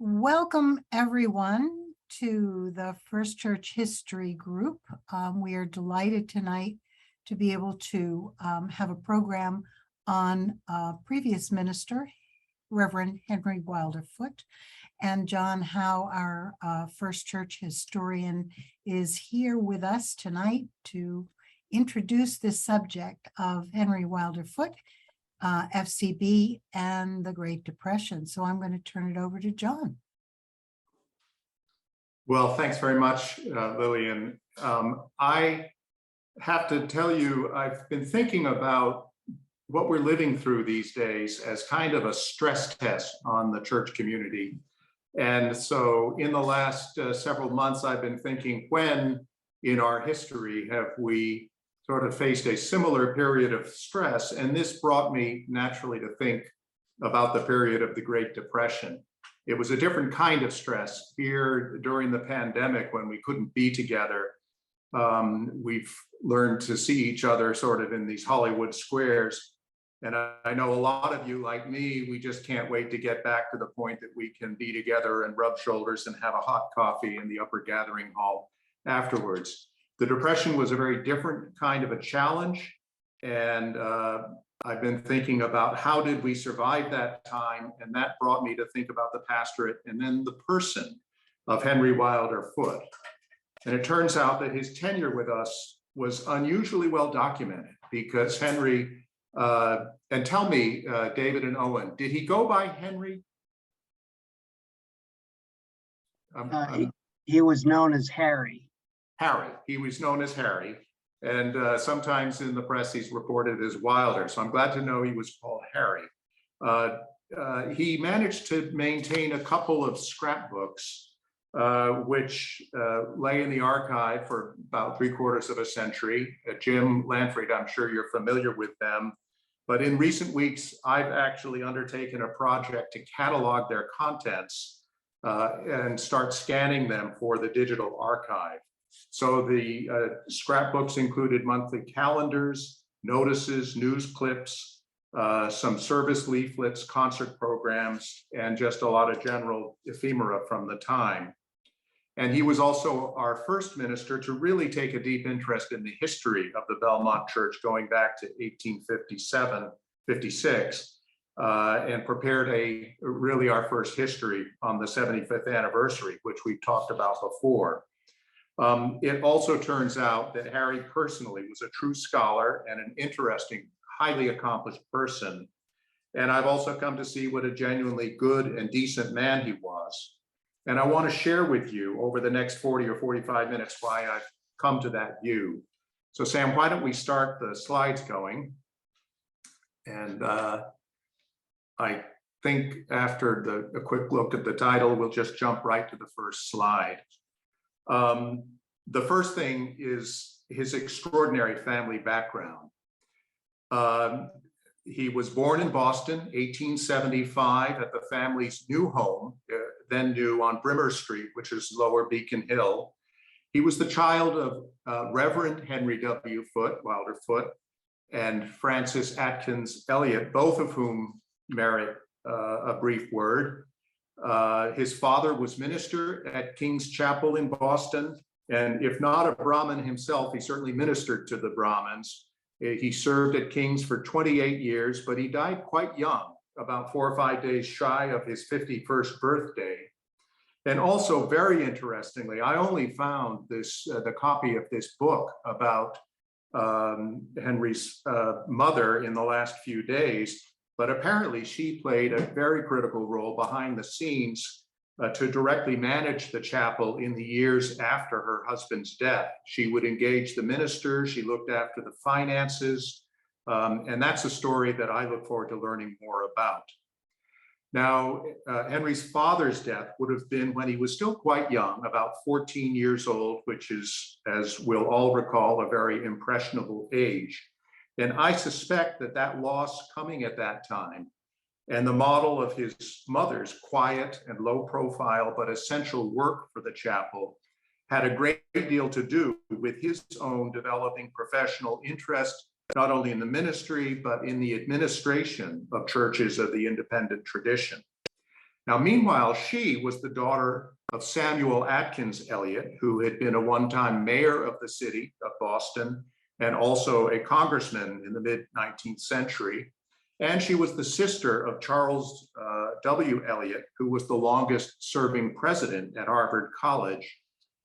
Welcome, everyone, to the First Church History Group. We are delighted tonight to be able to have a program on previous minister, Reverend Henry Wilder Foote, and John Howe, our First Church historian, is here with us tonight to introduce this subject of Henry Wilder Foote, FCB, and the Great Depression. So I'm going to turn it over to John. Well, thanks very much, Lillian. I have to tell you, I've been thinking about what we're living through these days as kind of a stress test on the church community. And so in the last several months, I've been thinking, when in our history have we sort of faced a similar period of stress? And this brought me naturally to think about the period of the Great Depression. It was a different kind of stress. Here during the pandemic, when we couldn't be together, we've learned to see each other sort of in these Hollywood squares. And I know a lot of you, like me, we just can't wait to get back to the point that we can be together and rub shoulders and have a hot coffee in the upper gathering hall afterwards. The Depression was a very different kind of a challenge. And I've been thinking about how did we survive that time? And that brought me to think about the pastorate and then the person of Henry Wilder Foote. And it turns out that his tenure with us was unusually well documented, because Henry, and tell me, David and Owen, did he go by Henry? He was known as Harry. Harry, he was known as Harry. And sometimes in the press, he's reported as Wilder. So I'm glad to know he was called Harry. He managed to maintain a couple of scrapbooks, which lay in the archive for about 3/4 of a century. Jim Lanfried, I'm sure you're familiar with them. But in recent weeks, I've actually undertaken a project to catalog their contents and start scanning them for the digital archive. So the scrapbooks included monthly calendars, notices, news clips, some service leaflets, concert programs, and just a lot of general ephemera from the time. And he was also our first minister to really take a deep interest in the history of the Belmont Church going back to 1857, 56, and prepared really our first history on the 75th anniversary, which we've talked about before. It also turns out that Harry personally was a true scholar and an interesting, highly accomplished person. And I've also come to see what a genuinely good and decent man he was. And I want to share with you over the next 40 or 45 minutes why I've come to that view. So Sam, why don't we start the slides going? And I think after a quick look at the title, we'll just jump right to the first slide. The first thing is his extraordinary family background. He was born in Boston, 1875, at the family's new home, then new on Brimmer Street, which is Lower Beacon Hill. He was the child of Reverend Henry W. Foote, Wilder Foote, and Frances Atkins Elliott, both of whom merit a brief word. His father was minister at King's Chapel in Boston, and if not a Brahmin himself, he certainly ministered to the Brahmins. He served at King's for 28 years, but he died quite young, about 4 or 5 days shy of his 51st birthday. And also, very interestingly, I only found the copy of this book about Henry's mother in the last few days, but apparently she played a very critical role behind the scenes to directly manage the chapel in the years after her husband's death. She would engage the ministers, she looked after the finances, and that's a story that I look forward to learning more about. Now, Henry's father's death would have been when he was still quite young, about 14 years old, which is, as we'll all recall, a very impressionable age. And I suspect that that loss coming at that time and the model of his mother's quiet and low profile but essential work for the chapel had a great deal to do with his own developing professional interest, not only in the ministry, but in the administration of churches of the independent tradition. Now, meanwhile, she was the daughter of Samuel Atkins Elliott, who had been a one-time mayor of the city of Boston and also a congressman in the mid-19th century. And she was the sister of Charles W. Eliot, who was the longest serving president at Harvard College,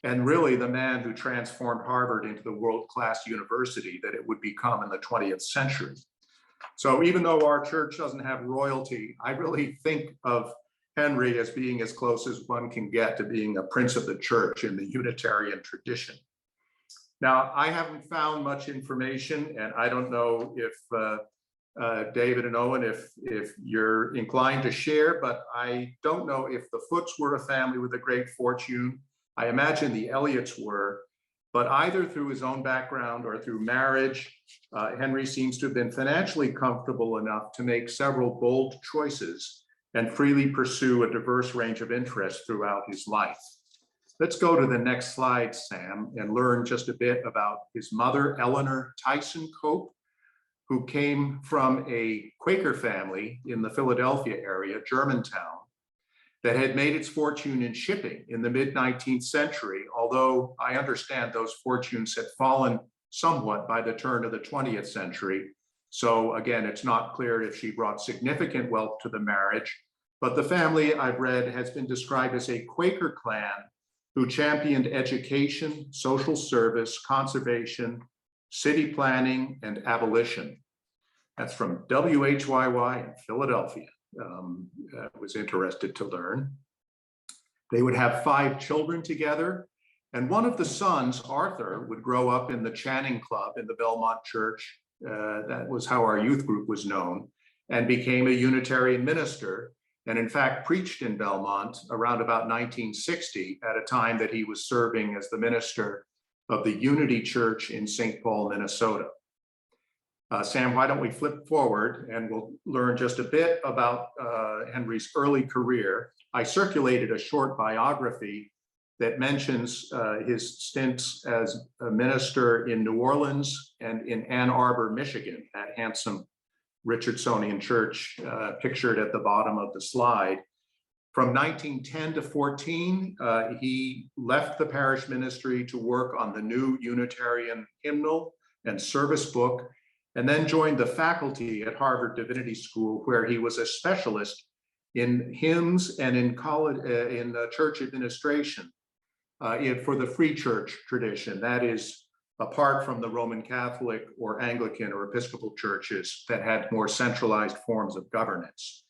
and really the man who transformed Harvard into the world-class university that it would become in the 20th century. So even though our church doesn't have royalty, I really think of Henry as being as close as one can get to being a prince of the church in the Unitarian tradition. Now, I haven't found much information, and I don't know if David and Owen, if you're inclined to share, but I don't know if the Footes were a family with a great fortune. I imagine the Elliots were, but either through his own background or through marriage, Henry seems to have been financially comfortable enough to make several bold choices and freely pursue a diverse range of interests throughout his life. Let's go to the next slide, Sam, and learn just a bit about his mother, Eleanor Tyson Cope, who came from a Quaker family in the Philadelphia area, Germantown, that had made its fortune in shipping in the mid-19th century, although I understand those fortunes had fallen somewhat by the turn of the 20th century. So again, it's not clear if she brought significant wealth to the marriage, but the family, I've read, has been described as a Quaker clan who championed education, social service, conservation, city planning, and abolition. That's from WHYY in Philadelphia. I was interested to learn. They would have 5 children together, and one of the sons, Arthur, would grow up in the Channing Club in the Belmont Church. That was how our youth group was known, and became a Unitarian minister, and in fact preached in Belmont around about 1960 at a time that he was serving as the minister of the Unity Church in St. Paul, Minnesota. Sam, why don't we flip forward and we'll learn just a bit about Henry's early career. I circulated a short biography that mentions his stints as a minister in New Orleans and in Ann Arbor, Michigan, that handsome Richardsonian church pictured at the bottom of the slide. From 1910 to 14, he left the parish ministry to work on the new Unitarian hymnal and service book, and then joined the faculty at Harvard Divinity School, where he was a specialist in hymns and in college, in church administration for the free church tradition. That is, apart from the Roman Catholic or Anglican or Episcopal churches that had more centralized forms of governance.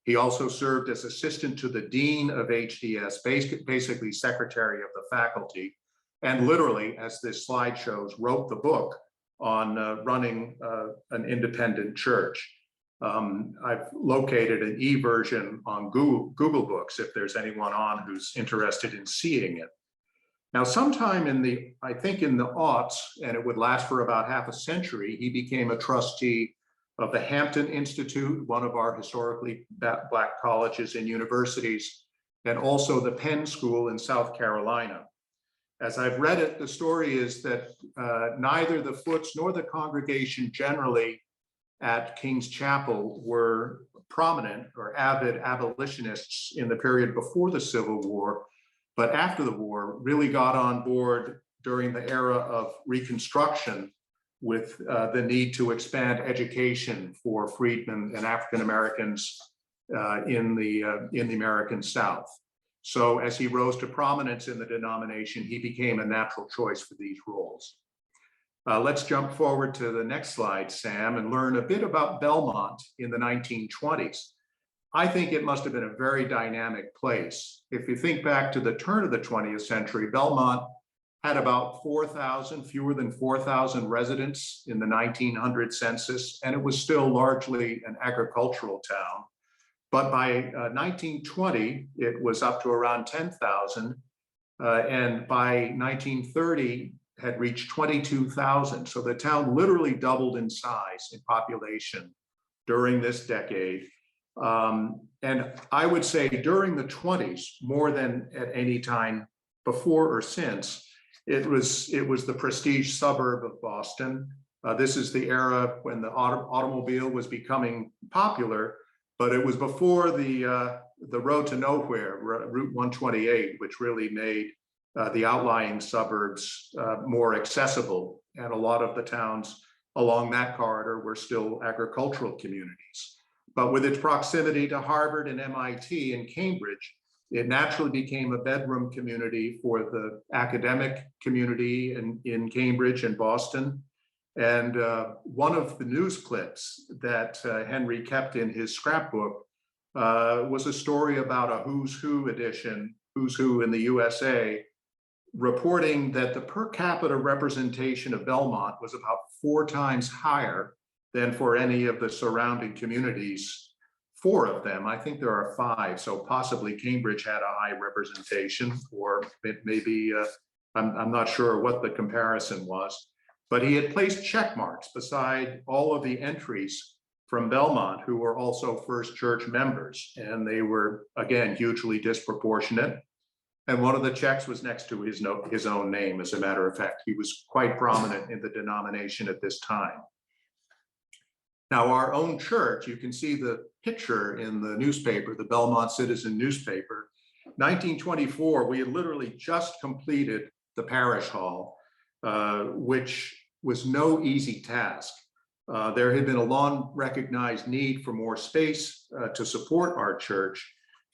He also served as assistant to the dean of HDS, basically secretary of the faculty, and literally, as this slide shows, wrote the book on running an independent church. I've located an e-version on Google Books if there's anyone on who's interested in seeing it. Now, sometime in the, I think in the aughts, and it would last for about half a century, he became a trustee of the Hampton Institute, one of our historically Black colleges and universities, and also the Penn School in South Carolina. As I've read it, the story is that neither the Footes nor the congregation generally at King's Chapel were prominent or avid abolitionists in the period before the Civil War, but after the war really got on board during the era of Reconstruction with the need to expand education for freedmen and African Americans in the American South. So as he rose to prominence in the denomination, he became a natural choice for these roles. Let's jump forward to the next slide, Sam, and learn a bit about Belmont in the 1920s. I think it must have been a very dynamic place. If you think back to the turn of the 20th century, Belmont had about 4,000, fewer than 4,000 residents in the 1900 census, and it was still largely an agricultural town. But by 1920, it was up to around 10,000, and by 1930, had reached 22,000. So the town literally doubled in size in population during this decade. And I would say during the 20s, more than at any time before or since, it was the prestige suburb of Boston. This is the era when the automobile was becoming popular, But it was before the road to nowhere, Route 128, which really made the outlying suburbs more accessible. And a lot of the towns along that corridor were still agricultural communities. But with its proximity to Harvard and MIT and Cambridge, it naturally became a bedroom community for the academic community in Cambridge and Boston. And one of the news clips that Henry kept in his scrapbook was a story about a Who's Who edition, Who's Who in the USA, reporting that the per capita representation of Belmont was about 4 times higher than for any of the surrounding communities. 4 of them, I think there are 5, so possibly Cambridge had a high representation, or maybe, I'm not sure what the comparison was, but he had placed check marks beside all of the entries from Belmont who were also First Church members, and they were, again, hugely disproportionate. And one of the checks was next to his own name. As a matter of fact, he was quite prominent in the denomination at this time. Now, our own church, you can see the picture in the newspaper, the Belmont Citizen newspaper. 1924, we had literally just completed the parish hall, which was no easy task. There had been a long recognized need for more space to support our church,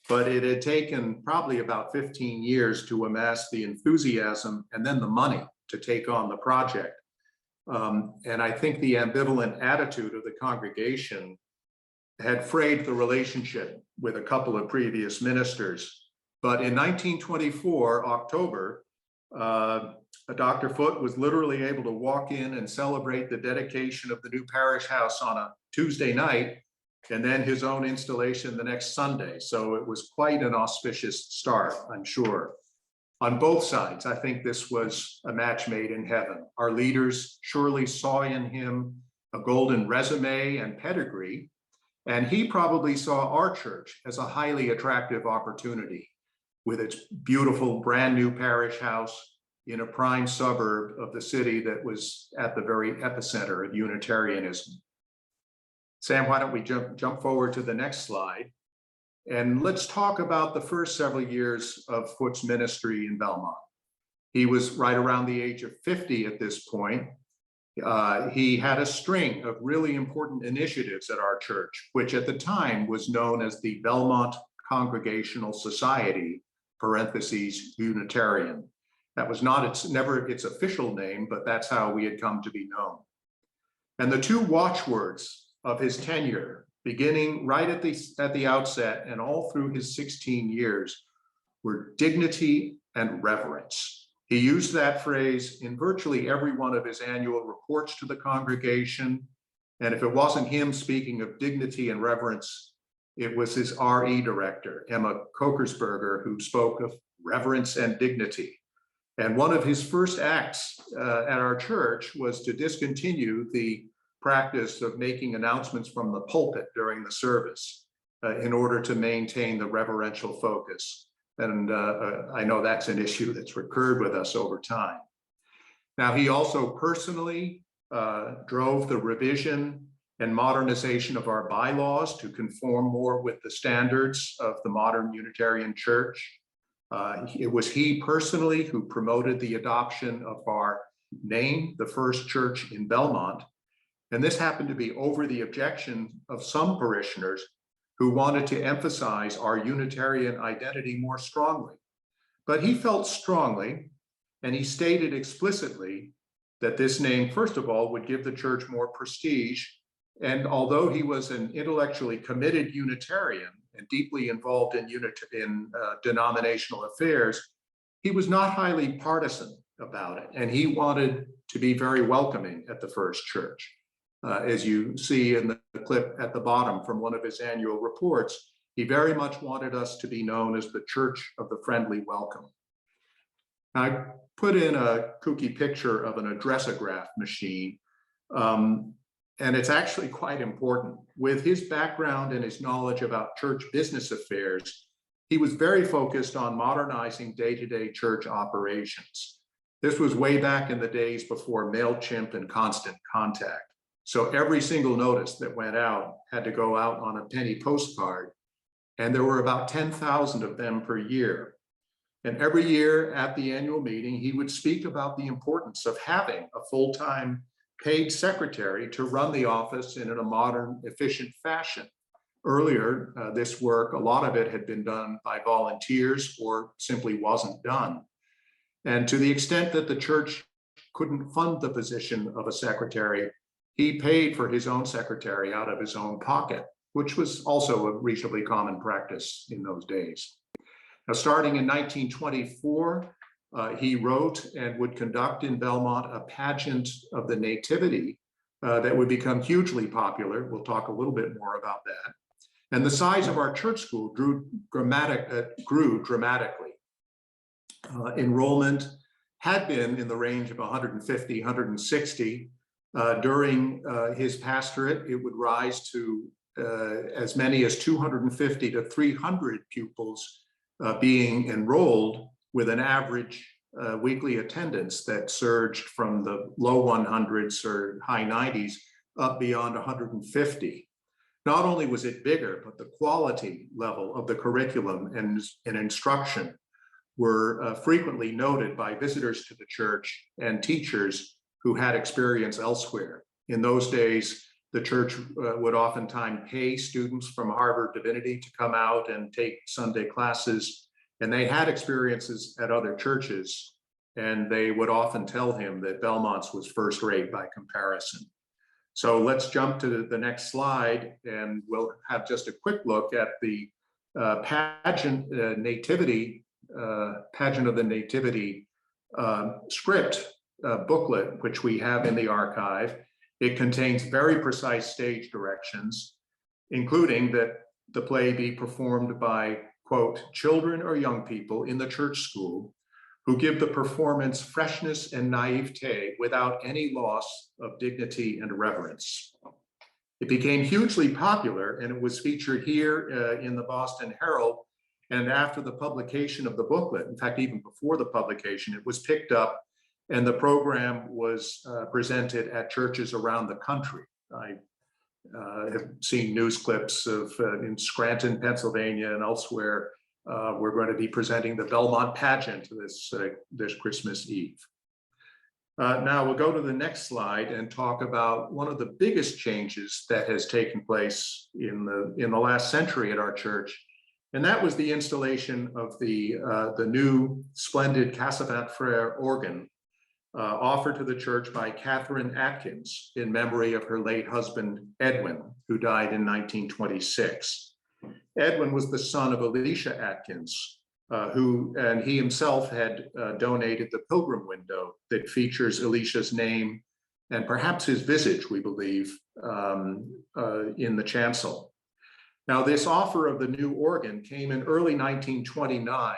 but it had taken probably about 15 years to amass the enthusiasm and then the money to take on the project. And I think the ambivalent attitude of the congregation had frayed the relationship with a couple of previous ministers. But in 1924, October, Dr. Foote was literally able to walk in and celebrate the dedication of the new parish house on a Tuesday night, and then his own installation the next Sunday. So it was quite an auspicious start, I'm sure. On both sides, I think this was a match made in heaven. Our leaders surely saw in him a golden resume and pedigree, and he probably saw our church as a highly attractive opportunity with its beautiful brand new parish house in a prime suburb of the city that was at the very epicenter of Unitarianism. Sam, why don't we jump forward to the next slide? And let's talk about the first several years of Foote's ministry in Belmont. He was right around the age of 50 at this point. He had a string of really important initiatives at our church, which at the time was known as the Belmont Congregational Society, parentheses, Unitarian. That was never its official name, but that's how we had come to be known. And the 2 watchwords of his tenure, beginning right at the outset and all through his 16 years, were dignity and reverence. He used that phrase in virtually every one of his annual reports to the congregation. And if it wasn't him speaking of dignity and reverence, it was his RE director, Emma Kokersberger, who spoke of reverence and dignity. And one of his first acts at our church was to discontinue the practice of making announcements from the pulpit during the service in order to maintain the reverential focus. And I know that's an issue that's recurred with us over time. Now, he also personally drove the revision and modernization of our bylaws to conform more with the standards of the modern Unitarian Church. It was he personally who promoted the adoption of our name, the First Church in Belmont. And this happened to be over the objection of some parishioners who wanted to emphasize our Unitarian identity more strongly. But he felt strongly, and he stated explicitly, that this name, first of all, would give the church more prestige. And although he was an intellectually committed Unitarian and deeply involved in denominational affairs, he was not highly partisan about it. And he wanted to be very welcoming at the First Church. As you see in the clip at the bottom from one of his annual reports, he very much wanted us to be known as the Church of the Friendly Welcome. I put in a kooky picture of an addressograph machine, and it's actually quite important. With his background and his knowledge about church business affairs, he was very focused on modernizing day-to-day church operations. This was way back in the days before MailChimp and Constant Contact. So every single notice that went out had to go out on a penny postcard. And there were about 10,000 of them per year. And every year at the annual meeting, he would speak about the importance of having a full-time paid secretary to run the office in a modern, efficient fashion. Earlier, this work, a lot of it had been done by volunteers or simply wasn't done. And to the extent that the church couldn't fund the position of a secretary, he paid for his own secretary out of his own pocket, which was also a reasonably common practice in those days. Now, starting in 1924, he wrote and would conduct in Belmont a pageant of the Nativity that would become hugely popular. We'll talk a little bit more about that. And the size of our church school grew dramatically. Enrollment had been in the range of 150, 160. During his pastorate, it would rise to as many as 250 to 300 pupils being enrolled, with an average weekly attendance that surged from the low 100s or high 90s up beyond 150. Not only was it bigger, but the quality level of the curriculum and instruction were frequently noted by visitors to the church and teachers who had experience elsewhere. In those days, the church would oftentimes pay students from Harvard Divinity to come out and take Sunday classes, and they had experiences at other churches, and they would often tell him that Belmont's was first rate by comparison. So let's jump to the next slide, and we'll have just a quick look at the pageant of the Nativity script booklet, which we have in the archive. It contains very precise stage directions, including that the play be performed by, quote, children or young people in the church school who give the performance freshness and naivete without any loss of dignity and reverence. It became hugely popular, and it was featured here in the Boston Herald. And after the publication of the booklet, in fact, even before the publication, it was picked up, and the program was presented at churches around the country. I have seen news clips of in Scranton, Pennsylvania, and elsewhere. We're going to be presenting the Belmont pageant this Christmas Eve. Now we'll go to the next slide and talk about one of the biggest changes that has taken place in the last century at our church, and that was the installation of the new splendid Cassavant Frere organ offered to the church by Catherine Atkins in memory of her late husband, Edwin, who died in 1926. Edwin was the son of Elisha Atkins, and he himself had donated the pilgrim window that features Elisha's name and perhaps his visage, we believe, in the chancel. Now, this offer of the new organ came in early 1929,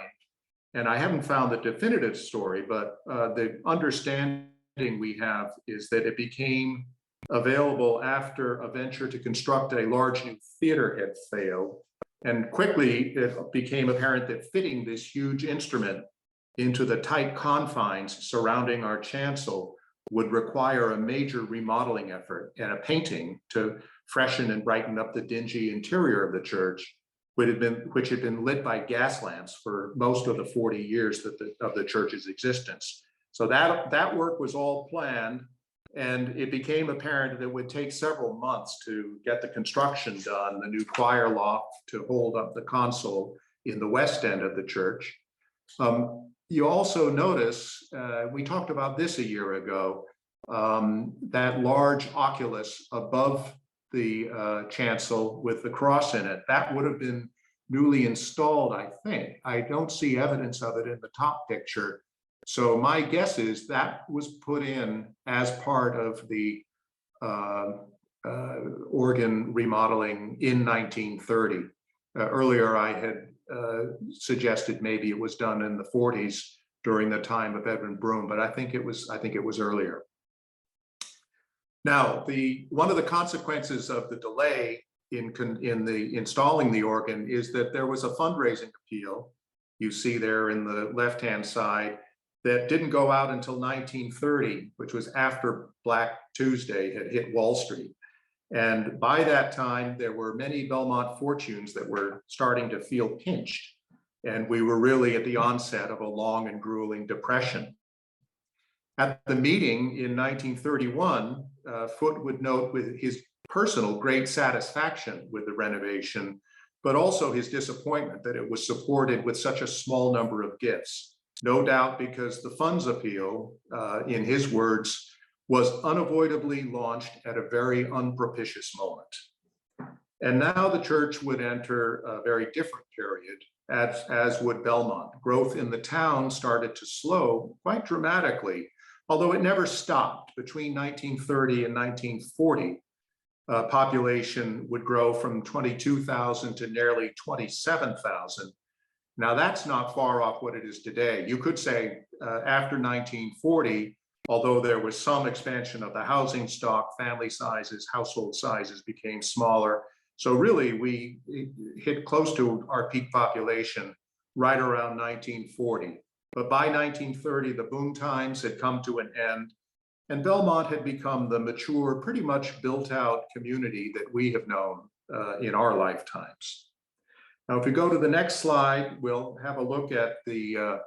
and I haven't found the definitive story, but the understanding we have is that it became available after a venture to construct a large new theater had failed. And quickly, it became apparent that fitting this huge instrument into the tight confines surrounding our chancel would require a major remodeling effort and a painting to freshen and brighten up the dingy interior of the church, which had been lit by gas lamps for most of the 40 years of the church's existence. So that work was all planned, and it became apparent that it would take several months to get the construction done, the new choir loft to hold up the console in the west end of the church. You also notice, we talked about this a year ago, that large oculus above the chancel with the cross in it, that would have been newly installed, I think. I don't see evidence of it in the top picture. So my guess is that was put in as part of the organ remodeling in 1930. Earlier, I had suggested maybe it was done in the 40s during the time of Edwin Broom, but I think it was earlier. Now, one of the consequences of the delay in installing the organ is that there was a fundraising appeal. You see there in the left-hand side, that didn't go out until 1930, which was after Black Tuesday had hit Wall Street. And by that time, there were many Belmont fortunes that were starting to feel pinched. And we were really at the onset of a long and grueling depression. At the meeting in 1931, Foote would note with his personal great satisfaction with the renovation, but also his disappointment that it was supported with such a small number of gifts. No doubt because the funds appeal, in his words, was unavoidably launched at a very unpropitious moment. And now the church would enter a very different period, as would Belmont. Growth in the town started to slow quite dramatically, although it never stopped. Between 1930 and 1940, population would grow from 22,000 to nearly 27,000. Now that's not far off what it is today. You could say after 1940, although there was some expansion of the housing stock, family sizes, household sizes became smaller. So really we hit close to our peak population right around 1940. But by 1930, the boom times had come to an end, and Belmont had become the mature, pretty much built out community that we have known in our lifetimes. Now, if we go to the next slide, we'll have a look at the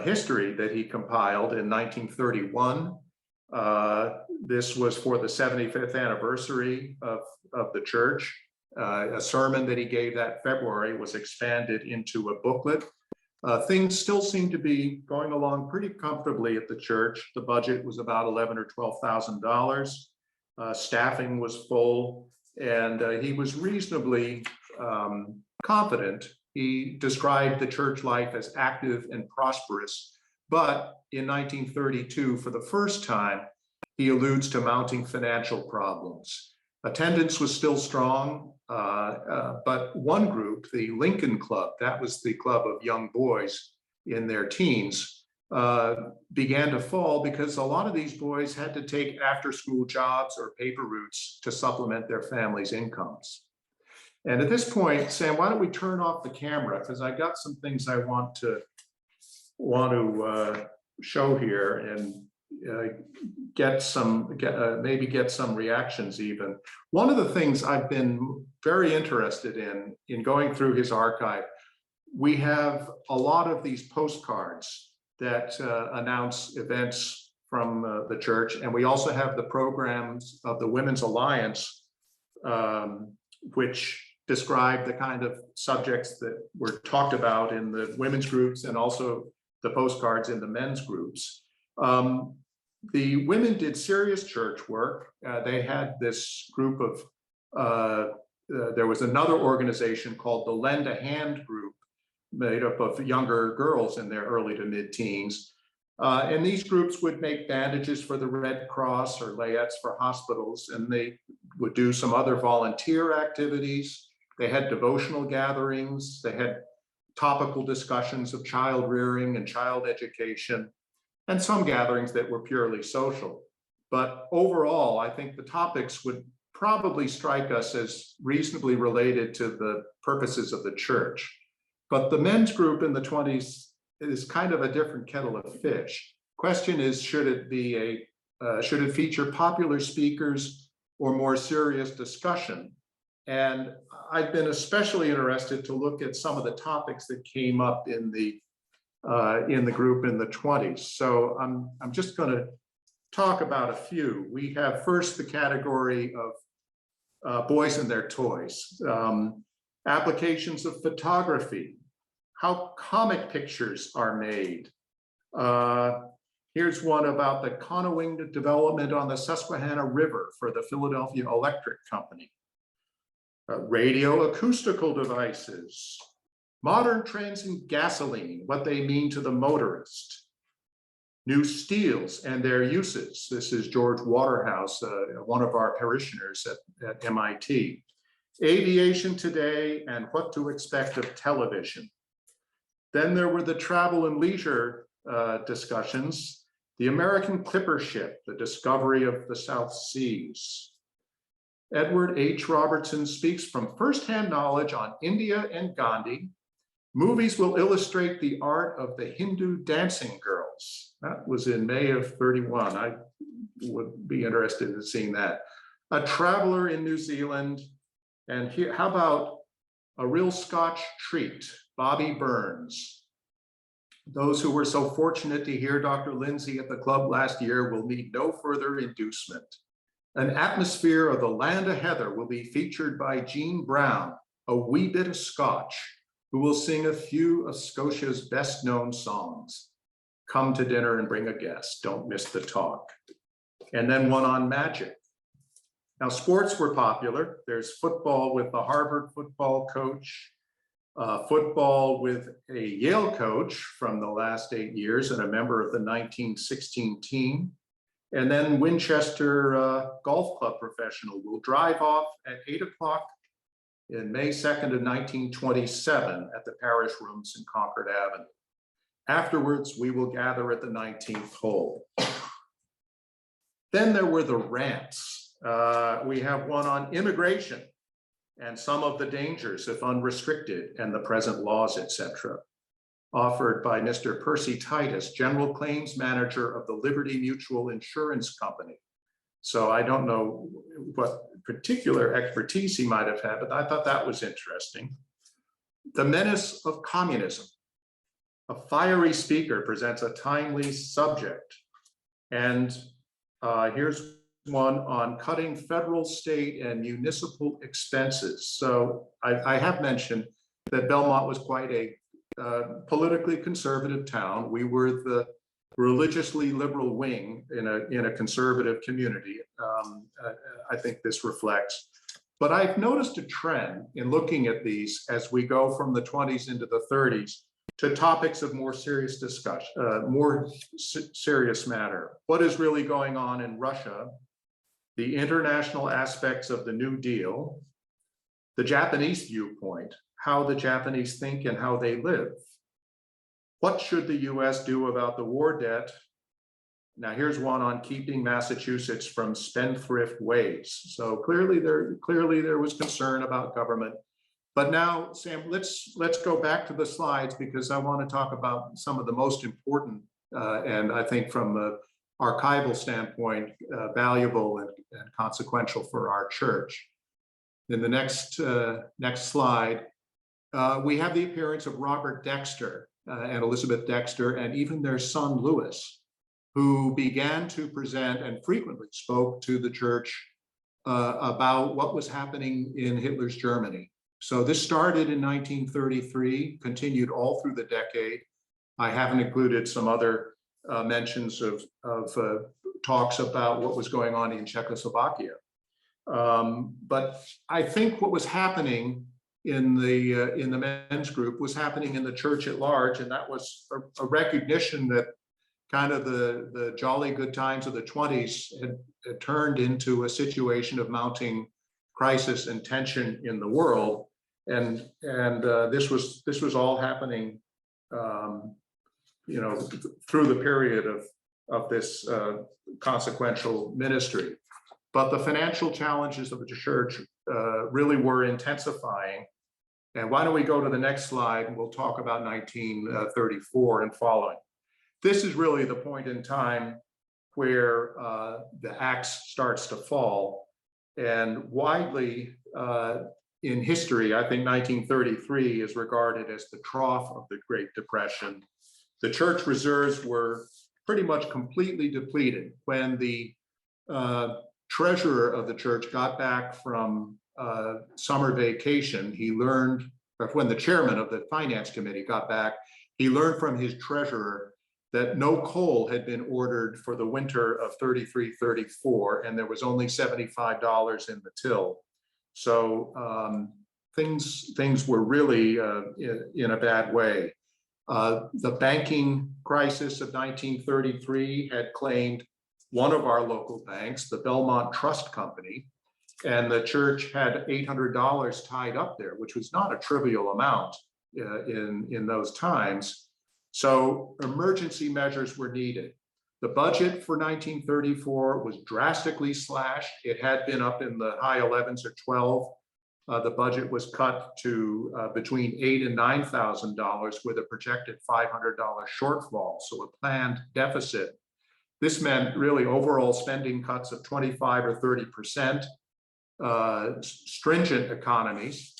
history that he compiled in 1931. This was for the 75th anniversary of the church. A sermon that he gave that February was expanded into a booklet. Things still seem to be going along pretty comfortably at the church. The budget was about $11,000 or $12,000. Staffing was full, and he was reasonably confident. He described the church life as active and prosperous, but in 1932, for the first time, he alludes to mounting financial problems. Attendance was still strong, but one group, the Lincoln Club, that was the club of young boys in their teens, began to fall because a lot of these boys had to take after-school jobs or paper routes to supplement their families' incomes. And at this point, Sam, why don't we turn off the camera? Because I got some things I want to show here and maybe get some reactions even. One of the things I've been very interested in going through his archive, we have a lot of these postcards that announce events from the church, and we also have the programs of the Women's Alliance, which describe the kind of subjects that were talked about in the women's groups and also the postcards in the men's groups. The women did serious church work. They had this group of, there was another organization called the Lend a Hand group, made up of younger girls in their early to mid-teens. And these groups would make bandages for the Red Cross or layettes for hospitals, and they would do some other volunteer activities. They had devotional gatherings. They had topical discussions of child rearing and child education, and some gatherings that were purely social. But overall, I think the topics would probably strike us as reasonably related to the purposes of the church. But the men's group in the 20s is kind of a different kettle of fish. Question is, should it feature popular speakers or more serious discussion? And I've been especially interested to look at some of the topics that came up in the group in the 20s. So I'm just going to talk about a few. We have first the category of boys and their toys, applications of photography, how comic pictures are made. Here's one about the Conowing development on the Susquehanna River for the Philadelphia Electric Company. Radio acoustical devices, modern trends in gasoline, what they mean to the motorist, new steels and their uses. This is George Waterhouse, one of our parishioners at MIT. Aviation today and what to expect of television. Then there were the travel and leisure discussions, the American clipper ship, the discovery of the South Seas. Edward H. Robertson speaks from firsthand knowledge on India and Gandhi, Movies will illustrate the art of the Hindu dancing girls. That was in May of 31. I would be interested in seeing that. A traveler in New Zealand. And here, how about a real Scotch treat, Bobby Burns. Those who were so fortunate to hear Dr. Lindsay at the club last year will need no further inducement. An atmosphere of the land of heather will be featured by Jean Brown, a wee bit of Scotch, who will sing a few of Scotia's best known songs. Come to dinner and bring a guest, don't miss the talk. And then one on magic. Now, sports were popular. There's football with the Harvard football coach, football with a Yale coach from the last 8 years and a member of the 1916 team. And then Winchester Golf Club professional will drive off at 8 o'clock in May 2nd of 1927 at the parish rooms in Concord Avenue. Afterwards, we will gather at the 19th hole. Then there were the rants. We have one on immigration and some of the dangers if unrestricted and the present laws, etc., offered by Mr. Percy Titus, General Claims Manager of the Liberty Mutual Insurance Company. So I don't know what particular expertise he might have had, but I thought that was interesting. The menace of communism. A fiery speaker presents a timely subject. And here's one on cutting federal, state, and municipal expenses. So I have mentioned that Belmont was quite a politically conservative town. We were the religiously liberal wing in a conservative community. I think this reflects. But I've noticed a trend in looking at these as we go from the 20s into the 30s to topics of more serious discussion, serious matter. What is really going on in Russia? The international aspects of the New Deal, the Japanese viewpoint, how the Japanese think and how they live. What should the US do about the war debt? Now here's one on keeping Massachusetts from spendthrift ways. So clearly there was concern about government. But now, Sam, let's go back to the slides because I want to talk about some of the most important and I think from the archival standpoint, valuable and consequential for our church. In the next slide, we have the appearance of Robert Dexter and Elizabeth Dexter, and even their son Louis, who began to present and frequently spoke to the church about what was happening in Hitler's Germany. So this started in 1933, continued all through the decade. I haven't included some other mentions of talks about what was going on in Czechoslovakia. But I think what was happening in the men's group was happening in the church at large, and that was a recognition that kind of the jolly good times of the 20s had turned into a situation of mounting crisis and tension in the world, and this was all happening, you know, through the period of this consequential ministry. But the financial challenges of the church really were intensifying. And why don't we go to the next slide and we'll talk about 1934 and following. This is really the point in time where the axe starts to fall. And widely in history, I think 1933 is regarded as the trough of the Great Depression. The church reserves were pretty much completely depleted. When the treasurer of the church got back from summer vacation, he learned, or when the chairman of the finance committee got back, he learned from his treasurer that no coal had been ordered for the winter of 33-34, and there was only $75 in the till. So things were really in a bad way. The banking crisis of 1933 had claimed one of our local banks, the Belmont Trust Company, and the church had $800 tied up there, which was not a trivial amount in those times. So emergency measures were needed. The budget for 1934 was drastically slashed. It had been up in the high 11s or 12 The budget was cut to between $8,000 and $9,000 with a projected $500 shortfall, so a planned deficit. This meant really overall spending cuts of 25 or 30%, stringent economies.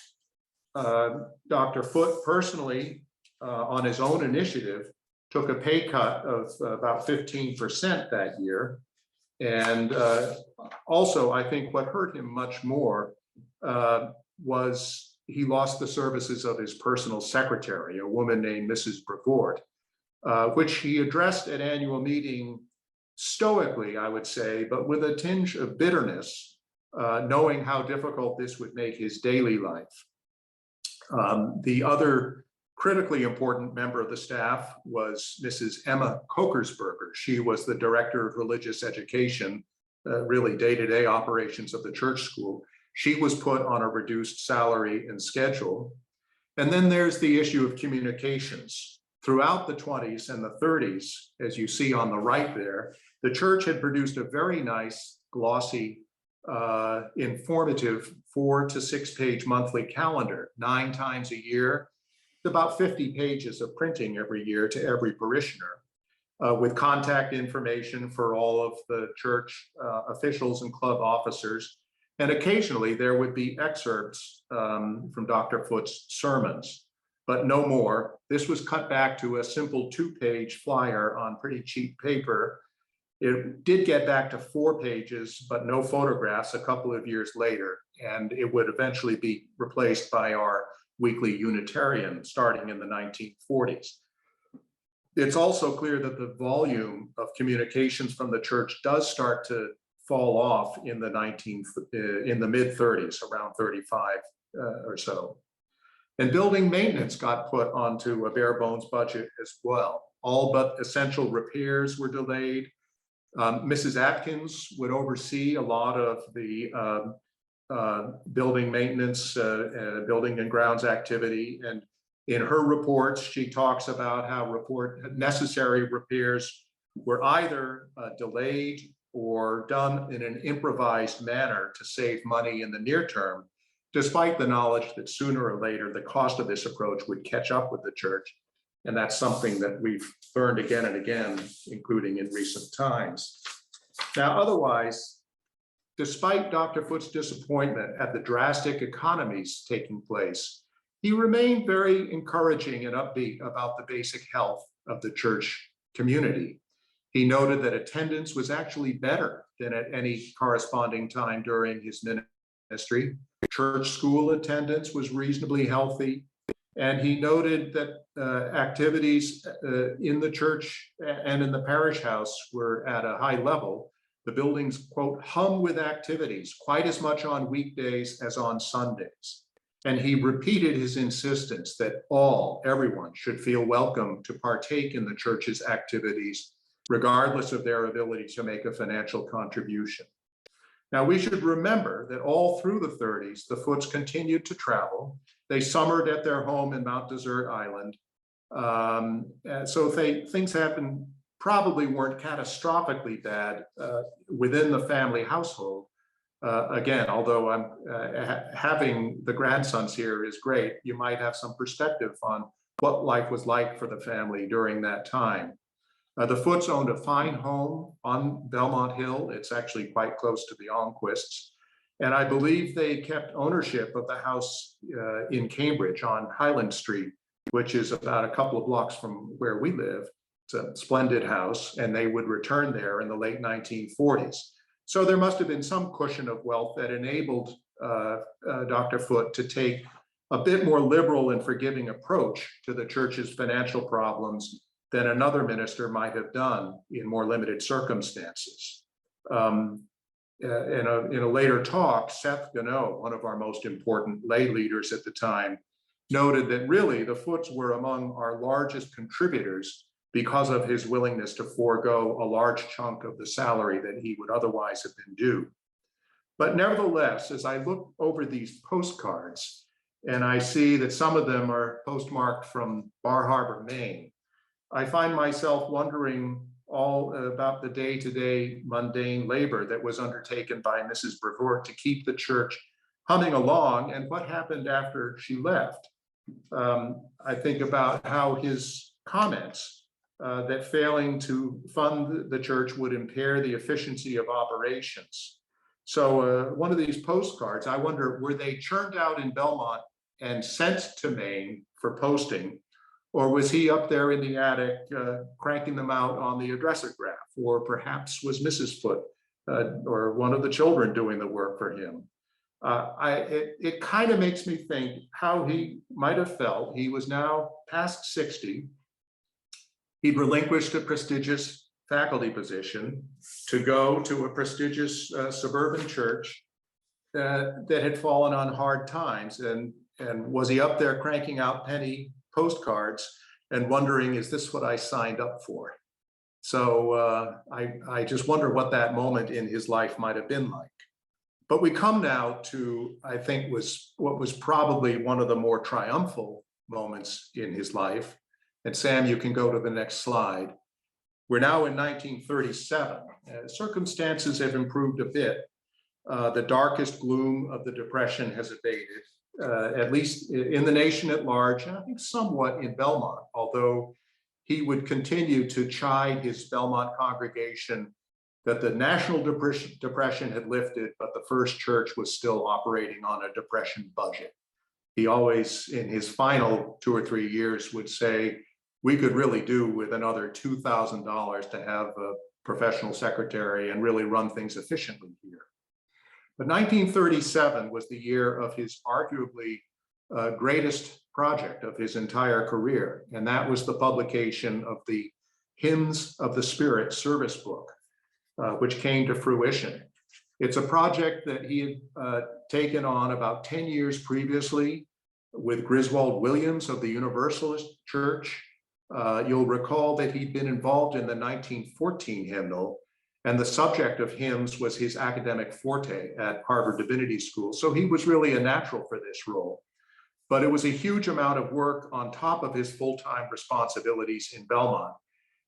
Dr. Foote personally, on his own initiative, took a pay cut of about 15% that year. And also, I think what hurt him much more was he lost the services of his personal secretary, a woman named Mrs. Brevoort, which he addressed at annual meeting stoically, I would say, but with a tinge of bitterness, knowing how difficult this would make his daily life. The other critically important member of the staff was Mrs. Emma Kokersberger. She was the director of religious education, really day-to-day operations of the church school. She was put on a reduced salary and schedule. And then there's the issue of communications. Throughout the 20s and the 30s, as you see on the right there, the church had produced a very nice, glossy, informative 4 to 6 page monthly calendar, 9 times a year, about 50 pages of printing every year to every parishioner, with contact information for all of the church officials and club officers. And occasionally there would be excerpts from Dr. Foote's sermons, but no more. This was cut back to a simple 2-page flyer on pretty cheap paper. It did get back to 4 pages, but no photographs a couple of years later, and it would eventually be replaced by our weekly Unitarian starting in the 1940s. It's also clear that the volume of communications from the church does start to fall off in the mid 30s, around 35 or so. And building maintenance got put onto a bare bones budget as well. All but essential repairs were delayed. Mrs. Atkins would oversee a lot of the building maintenance, building and grounds activity. And in her reports, she talks about how necessary repairs were either delayed or done in an improvised manner to save money in the near term, despite the knowledge that sooner or later the cost of this approach would catch up with the church. And that's something that we've learned again and again, including in recent times. Now, otherwise, despite Dr. Foote's disappointment at the drastic economies taking place, he remained very encouraging and upbeat about the basic health of the church community. He noted that attendance was actually better than at any corresponding time during his ministry. Church school attendance was reasonably healthy. And he noted that activities in the church and in the parish house were at a high level. The buildings, quote, hum with activities, quite as much on weekdays as on Sundays. And he repeated his insistence that everyone should feel welcome to partake in the church's activities, regardless of their ability to make a financial contribution. Now, we should remember that all through the 30s, the Footes continued to travel. They summered at their home in Mount Desert Island. So things happened, probably weren't catastrophically bad within the family household. Again, although having the grandsons here is great, you might have some perspective on what life was like for the family during that time. The Footes owned a fine home on Belmont Hill. It's actually quite close to the Almquists. And I believe they kept ownership of the house in Cambridge on Highland Street, which is about a couple of blocks from where we live. It's a splendid house, and they would return there in the late 1940s. So there must have been some cushion of wealth that enabled Dr. Foote to take a bit more liberal and forgiving approach to the church's financial problems than another minister might have done in more limited circumstances. In a later talk, Seth Gano, one of our most important lay leaders at the time, noted that really the Footes were among our largest contributors because of his willingness to forego a large chunk of the salary that he would otherwise have been due. But nevertheless, as I look over these postcards and I see that some of them are postmarked from Bar Harbor, Maine, I find myself wondering all about the day-to-day mundane labor that was undertaken by Mrs. Brevoort to keep the church humming along. And what happened after she left? I think about how his comments that failing to fund the church would impair the efficiency of operations. So one of these postcards, I wonder, were they churned out in Belmont and sent to Maine for posting? Or was he up there in the attic cranking them out on the addressograph? Or perhaps was Mrs. Foote or one of the children doing the work for him? It kind of makes me think how he might have felt. He was now past 60. He'd relinquished a prestigious faculty position to go to a prestigious suburban church that had fallen on hard times. And was he up there cranking out penny postcards and wondering, is this what I signed up for? So I just wonder what that moment in his life might have been like. But we come now to, I think, was what was probably one of the more triumphal moments in his life. And Sam, you can go to the next slide. We're now in 1937. Circumstances have improved a bit. The darkest gloom of the Depression has abated, at least in the nation at large, and I think somewhat in Belmont, although he would continue to chide his Belmont congregation that the national depression had lifted, but the First Church was still operating on a depression budget. He always, in his final 2 or 3 years, would say, we could really do with another $2,000 to have a professional secretary and really run things efficiently here. But 1937 was the year of his arguably greatest project of his entire career, and that was the publication of the Hymns of the Spirit service book, which came to fruition. It's a project that he had taken on about 10 years previously with Griswold Williams of the Universalist Church. You'll recall that he'd been involved in the 1914 hymnal, and the subject of hymns was his academic forte at Harvard Divinity School. So he was really a natural for this role. But it was a huge amount of work on top of his full-time responsibilities in Belmont.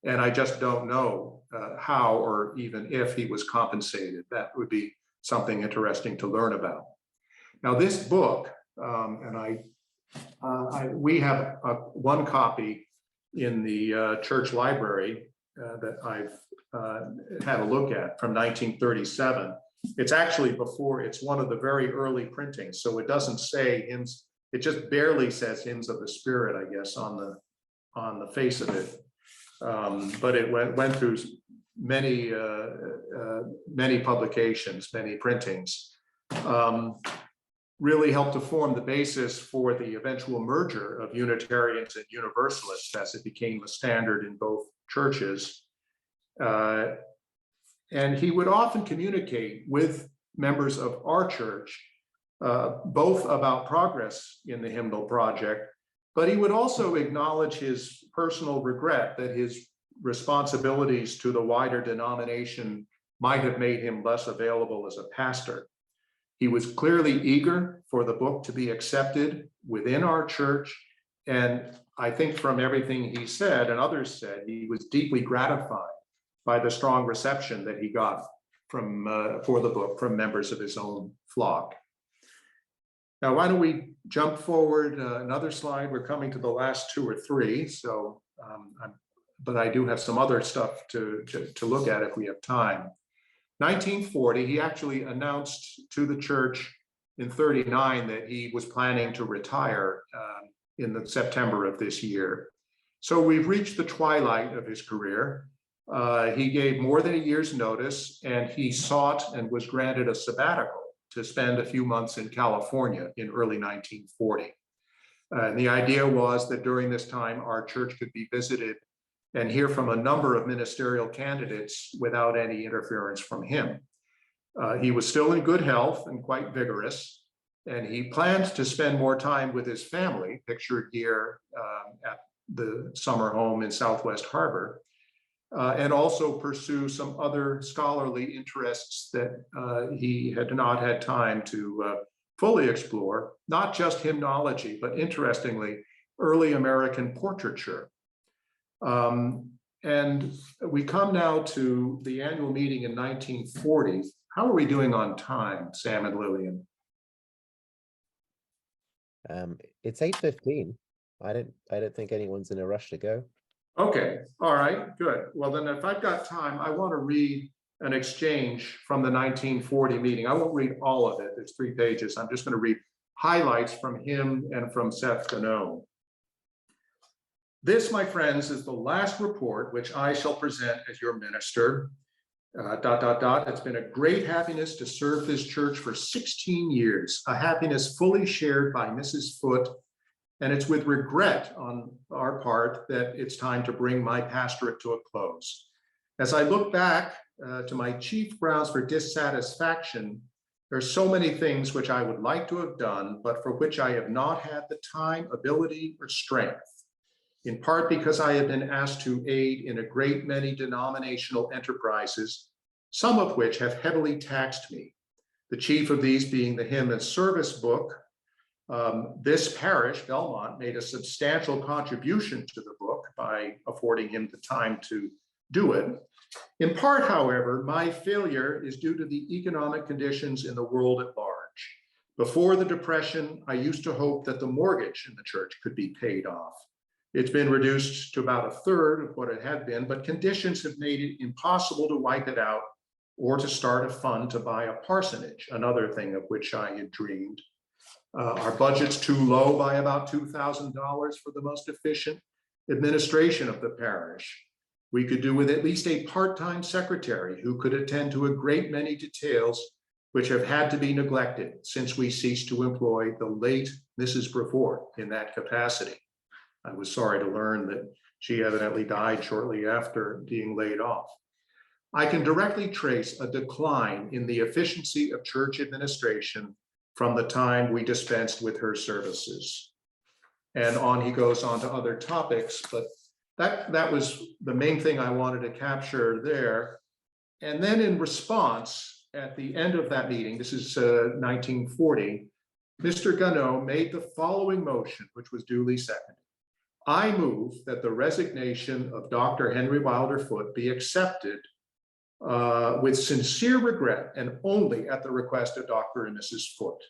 And I just don't know how or even if he was compensated. That would be something interesting to learn about. Now, this book, and we have one copy in the church library that I've had a look at from 1937. It's actually before, it's one of the very early printings. So it doesn't say hymns, it just barely says Hymns of the Spirit, I guess, on the face of it. But it went through many publications, many printings, really helped to form the basis for the eventual merger of Unitarians and Universalists as it became a standard in both churches. And he would often communicate with members of our church, both about progress in the hymnal project, but he would also acknowledge his personal regret that his responsibilities to the wider denomination might have made him less available as a pastor. He was clearly eager for the book to be accepted within our church. And I think from everything he said and others said, he was deeply gratified by the strong reception that he got from for the book from members of his own flock. Now, why don't we jump forward another slide? We're coming to the last 2 or 3. So, but I do have some other stuff to look at if we have time. 1940, he actually announced to the church in 39 that he was planning to retire in the September of this year. So we've reached the twilight of his career. He gave more than a year's notice, and he sought and was granted a sabbatical to spend a few months in California in early 1940. And the idea was that during this time, our church could be visited and hear from a number of ministerial candidates without any interference from him. He was still in good health and quite vigorous, and he planned to spend more time with his family, pictured here at the summer home in Southwest Harbor, and also pursue some other scholarly interests that he had not had time to fully explore, not just hymnology, but interestingly, early American portraiture. And we come now to the annual meeting in 1940. How are we doing on time, Sam and Lillian? It's 8:15. I don't think anyone's in a rush to go. Okay, all right, good. Well, then if I've got time, I want to read an exchange from the 1940 meeting. I won't read all of it. There's 3 pages. I'm just going to read highlights from him and from Seth Gano. This, my friends, is the last report which I shall present as your minister. ... It's been a great happiness to serve this church for 16 years, a happiness fully shared by Mrs. Foote, and it's with regret on our part that it's time to bring my pastorate to a close. As I look back to my chief grounds for dissatisfaction, there are so many things which I would like to have done, but for which I have not had the time, ability, or strength, in part because I have been asked to aid in a great many denominational enterprises, some of which have heavily taxed me. The chief of these being the hymn and service book. This parish, Belmont, made a substantial contribution to the book by affording him the time to do it. In part, however, my failure is due to the economic conditions in the world at large. Before the Depression, I used to hope that the mortgage in the church could be paid off. It's been reduced to about 1/3 of what it had been, but conditions have made it impossible to wipe it out or to start a fund to buy a parsonage, another thing of which I had dreamed. Our budget's too low by about $2,000 for the most efficient administration of the parish. We could do with at least a part-time secretary who could attend to a great many details which have had to be neglected since we ceased to employ the late Mrs. Brevort in that capacity. I was sorry to learn that she evidently died shortly after being laid off. I can directly trace a decline in the efficiency of church administration from the time we dispensed with her services. And on he goes on to other topics, but that was the main thing I wanted to capture there. And then in response, at the end of that meeting, this is 1940, Mr. Gano made the following motion, which was duly seconded. I move that the resignation of Dr. Henry Wilder Foote be accepted with sincere regret and only at the request of Dr. and Mrs. Foote.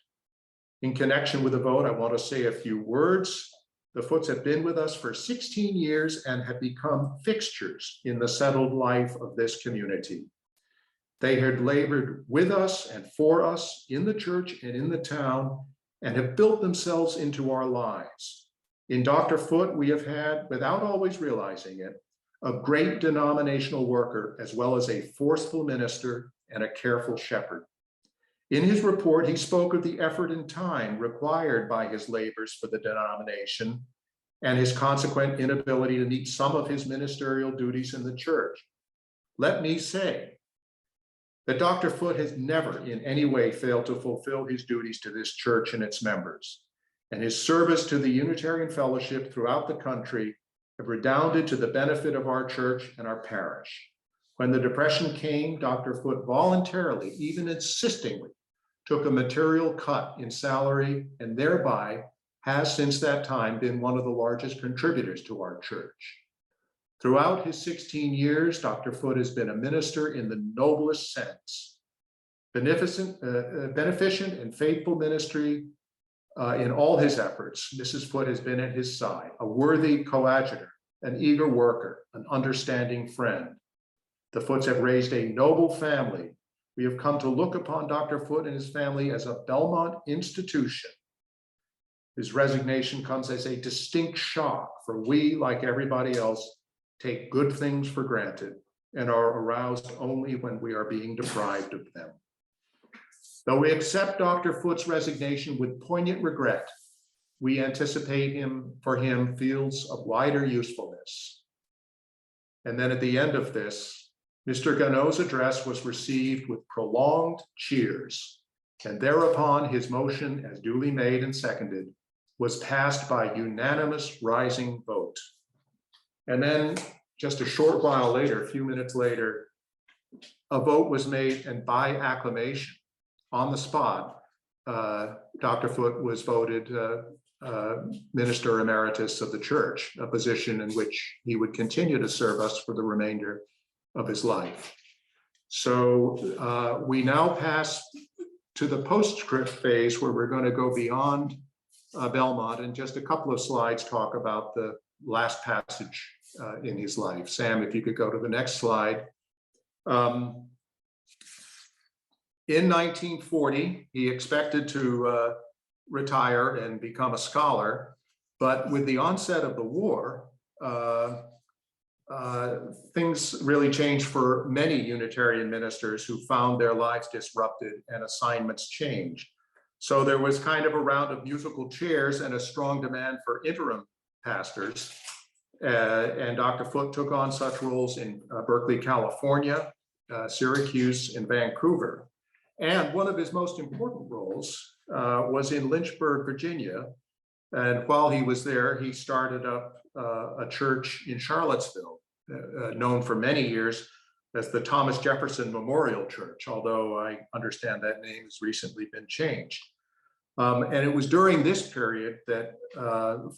In connection with the vote, I want to say a few words. The Footes have been with us for 16 years and have become fixtures in the settled life of this community. They had labored with us and for us in the church and in the town and have built themselves into our lives. In Dr. Foote, we have had, without always realizing it, a great denominational worker, as well as a forceful minister and a careful shepherd. In his report, he spoke of the effort and time required by his labors for the denomination and his consequent inability to meet some of his ministerial duties in the church. Let me say that Dr. Foote has never in any way failed to fulfill his duties to this church and its members, and his service to the Unitarian Fellowship throughout the country have redounded to the benefit of our church and our parish. When the Depression came, Dr. Foote voluntarily, even insistingly, took a material cut in salary and thereby has since that time been one of the largest contributors to our church. Throughout his 16 years, Dr. Foote has been a minister in the noblest sense. Beneficent and faithful ministry in all his efforts. Mrs. Foote has been at his side, a worthy coadjutor, an eager worker, an understanding friend. The Footes have raised a noble family. We have come to look upon Dr. Foote and his family as a Belmont institution. His resignation comes as a distinct shock, for we, like everybody else, take good things for granted and are aroused only when we are being deprived of them. Though we accept Dr. Foote's resignation with poignant regret, we anticipate for him fields of wider usefulness. And then at the end of this, Mr. Gano's address was received with prolonged cheers, and thereupon his motion, as duly made and seconded, was passed by unanimous rising vote. And then just a short while later, a few minutes later, a vote was made, and by acclamation, on the spot, Dr. Foote was voted Minister Emeritus of the Church, a position in which he would continue to serve us for the remainder of his life. So we now pass to the postscript phase, where we're going to go beyond Belmont, and just a couple of slides talk about the last passage in his life. Sam, if you could go to the next slide. In 1940, he expected to retire and become a scholar, but with the onset of the war, things really changed for many Unitarian ministers who found their lives disrupted and assignments changed. So there was kind of a round of musical chairs and a strong demand for interim pastors. And Dr. Foote took on such roles in Berkeley, California, Syracuse, and Vancouver. And one of his most important roles was in Lynchburg, Virginia. And while he was there, he started up a church in Charlottesville, known for many years as the Thomas Jefferson Memorial Church, although I understand that name has recently been changed. And it was during this period that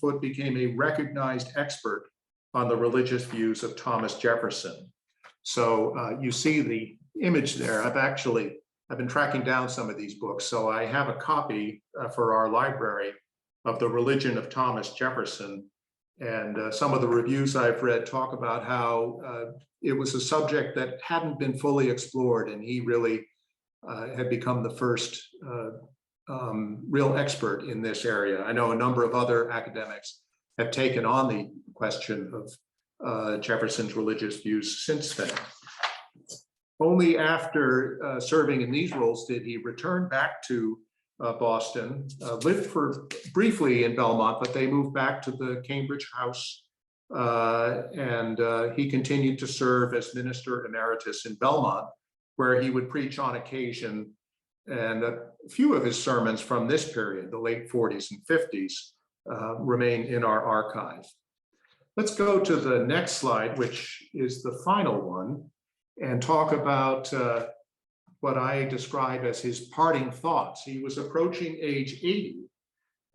Foote became a recognized expert on the religious views of Thomas Jefferson. So you see the image there. I've been tracking down some of these books, so I have a copy for our library of The Religion of Thomas Jefferson. And some of the reviews I've read talk about how it was a subject that hadn't been fully explored, and he really had become the first real expert in this area. I know a number of other academics have taken on the question of Jefferson's religious views since then. Only after serving in these roles did he return back to Boston, lived for briefly in Belmont, but they moved back to the Cambridge house, and he continued to serve as minister emeritus in Belmont, where he would preach on occasion. And a few of his sermons from this period, the late 40s and 50s, remain in our archive. Let's go to the next slide, which is the final one, and talk about what I describe as his parting thoughts. He was approaching age 80,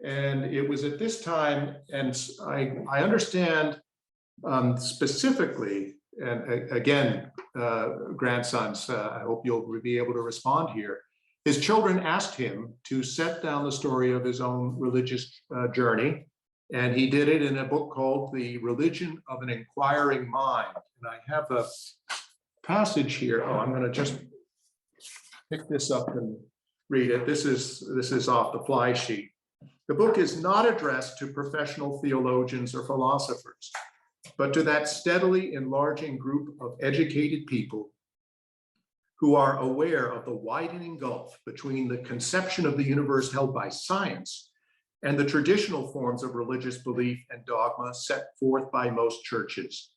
and it was at this time, and I understand specifically, and again, grandsons, I hope you'll be able to respond here. His children asked him to set down the story of his own religious journey, and he did it in a book called The Religion of an Inquiring Mind. And I have a passage here. Oh, I'm going to just pick this up and read it. This is off the fly sheet. The book is not addressed to professional theologians or philosophers, but to that steadily enlarging group of educated people who are aware of the widening gulf between the conception of the universe held by science and the traditional forms of religious belief and dogma set forth by most churches.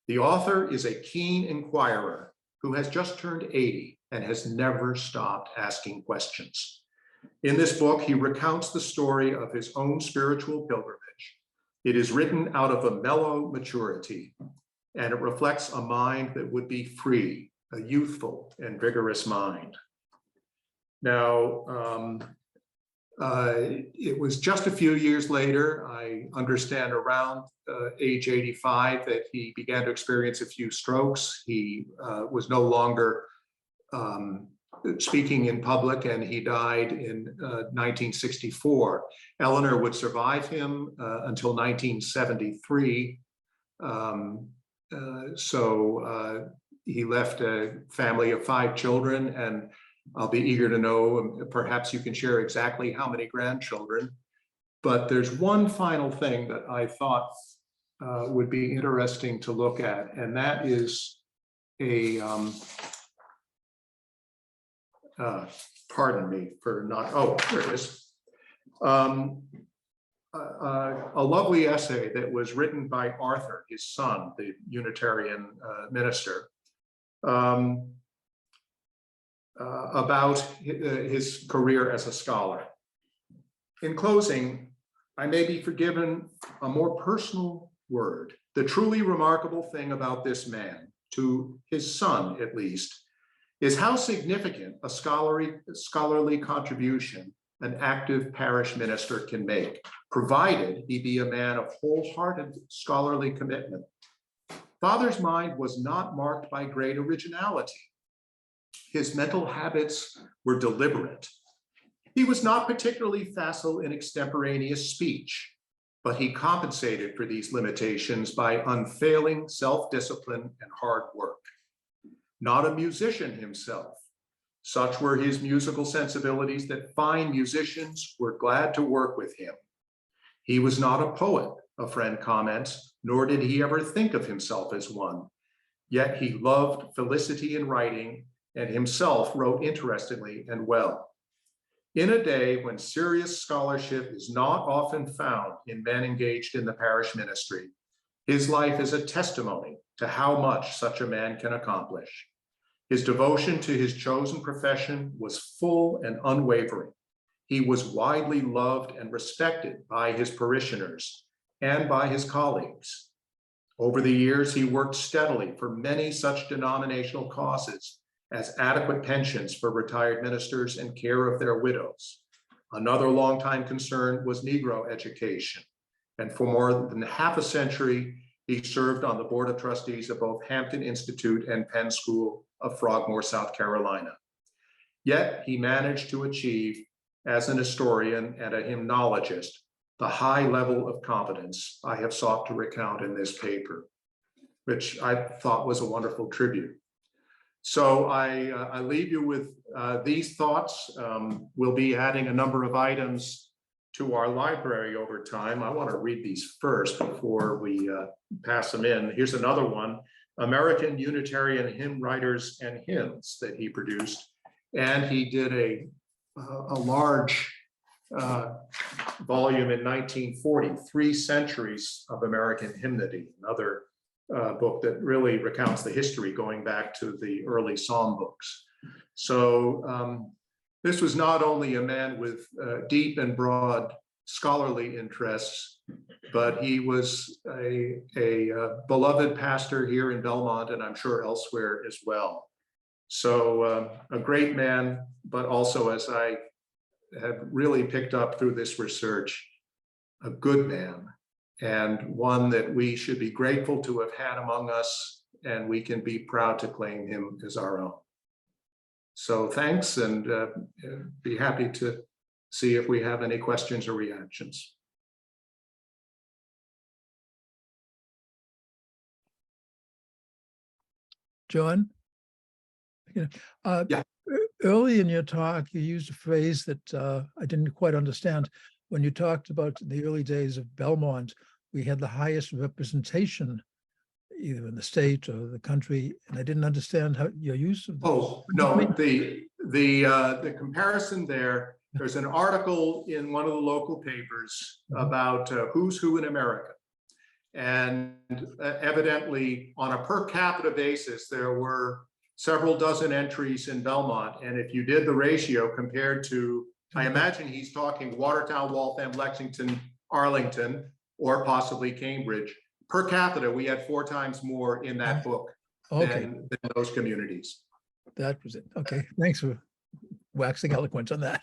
The author is a keen inquirer who has just turned 80 and has never stopped asking questions. In this book, he recounts the story of his own spiritual pilgrimage. It is written out of a mellow maturity, and it reflects a mind that would be free, a youthful and vigorous mind. Now, it was just a few years later, I understand around age 85, that he began to experience a few strokes. He was no longer speaking in public, and he died in 1964. Eleanor would survive him until 1973. He left a family of 5 children, and I'll be eager to know, perhaps you can share exactly how many grandchildren. But there's one final thing that I thought would be interesting to look at, and that is a, pardon me for not, oh, here it is. A lovely essay that was written by Arthur, his son, the Unitarian minister, about his career as a scholar. In closing, I may be forgiven a more personal word. The truly remarkable thing about this man, to his son at least, is how significant a scholarly contribution an active parish minister can make, provided he be a man of wholehearted scholarly commitment. Father's mind was not marked by great originality. His mental habits were deliberate, He was not particularly facile in extemporaneous speech, but he compensated for these limitations by unfailing self-discipline and hard work. Not a musician himself, such were his musical sensibilities that fine musicians were glad to work with him. He was not a poet, a friend comments, nor did he ever think of himself as one. Yet he loved felicity in writing and himself wrote interestingly and well. In a day when serious scholarship is not often found in men engaged in the parish ministry, his life is a testimony to how much such a man can accomplish. His devotion to his chosen profession was full and unwavering. He was widely loved and respected by his parishioners and by his colleagues. Over the years, he worked steadily for many such denominational causes as adequate pensions for retired ministers and care of their widows. Another longtime concern was Negro education. And for more than half a century, he served on the Board of Trustees of both Hampton Institute and Penn School of Frogmore, South Carolina. Yet he managed to achieve, as an historian and a hymnologist, the high level of competence I have sought to recount in this paper, which I thought was a wonderful tribute. So I leave you with these thoughts. We'll be adding a number of items to our library over time. I want to read these first before we pass them in. Here's another one, American Unitarian Hymn Writers and Hymns that he produced. And he did a large volume in 1940, 3 Centuries of American Hymnody, another book that really recounts the history going back to the early psalm books. So this was not only a man with deep and broad scholarly interests, but he was a beloved pastor here in Belmont, and I'm sure elsewhere as well. So a great man, but also, as I have really picked up through this research, a good man, and one that we should be grateful to have had among us, and we can be proud to claim him as our own. So thanks, and be happy to see if we have any questions or reactions. John? Yeah. Early in your talk, you used a phrase that I didn't quite understand. When you talked about the early days of Belmont, we had the highest representation, either in the state or the country, and I didn't understand how your use of this. Oh, no, the comparison there, there's an article in one of the local papers about who's who in America. And evidently, on a per capita basis, there were several dozen entries in Belmont. And if you did the ratio compared to, I imagine he's talking Watertown, Waltham, Lexington, Arlington, or possibly Cambridge. Per capita, we had 4 times more in that book than those communities. That was it. Okay, thanks for waxing eloquent on that.